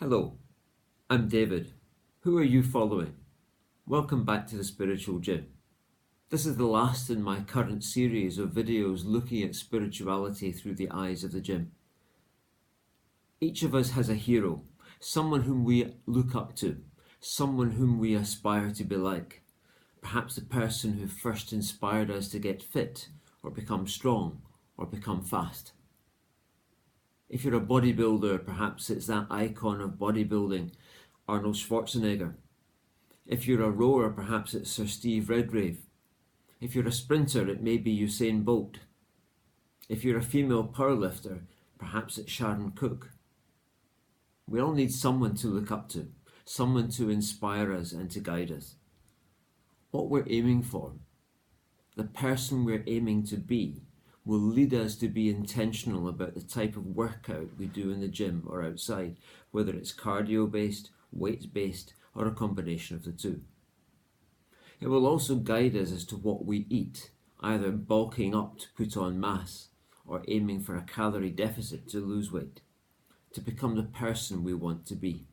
Hello, I'm David. Who are you following? Welcome back to the Spiritual Gym. This is the last in my current series of videos looking at spirituality through the eyes of the gym. Each of us has a hero, someone whom we look up to, someone whom we aspire to be like. Perhaps the person who first inspired us to get fit, or become strong, or become fast. If you're a bodybuilder, perhaps it's that icon of bodybuilding, Arnold Schwarzenegger. If you're a rower, perhaps it's Sir Steve Redgrave. If you're a sprinter, it may be Usain Bolt. If you're a female powerlifter, perhaps it's Sharon Cook. We all need someone to look up to, someone to inspire us and to guide us. What we're aiming for, the person we're aiming to be, will lead us to be intentional about the type of workout we do in the gym or outside, whether it's cardio-based, weight-based, or a combination of the two. It will also guide us as to what we eat, either bulking up to put on mass, or aiming for a calorie deficit to lose weight, to become the person we want to be.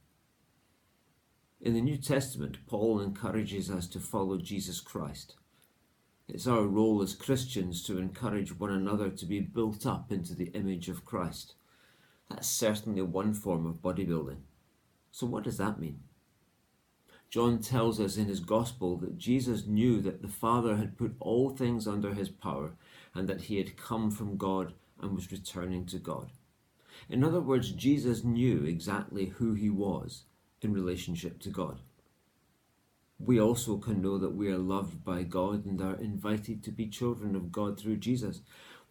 In the New Testament, Paul encourages us to follow Jesus Christ. It's our role as Christians to encourage one another to be built up into the image of Christ. That's certainly one form of bodybuilding. So what does that mean? John tells us in his Gospel that Jesus knew that the Father had put all things under his power and that he had come from God and was returning to God. In other words, Jesus knew exactly who he was in relationship to God. We also can know that we are loved by God and are invited to be children of God through Jesus.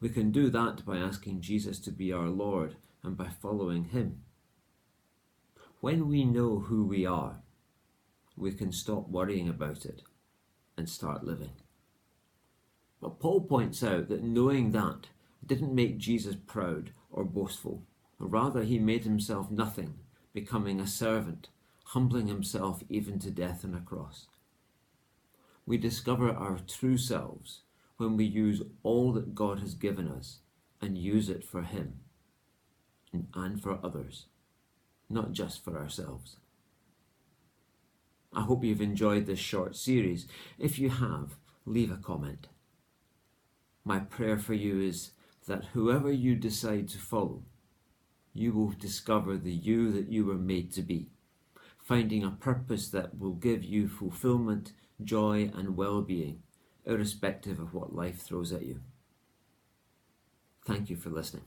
We can do that by asking Jesus to be our Lord and by following him. When we know who we are, we can stop worrying about it and start living. But Paul points out that knowing that didn't make Jesus proud or boastful. Rather, he made himself nothing, becoming a servant, humbling himself even to death on a cross. We discover our true selves when we use all that God has given us and use it for him and for others, not just for ourselves. I hope you've enjoyed this short series. If you have, leave a comment. My prayer for you is that whoever you decide to follow, you will discover the you that you were made to be, finding a purpose that will give you fulfillment, joy and well-being, irrespective of what life throws at you. Thank you for listening.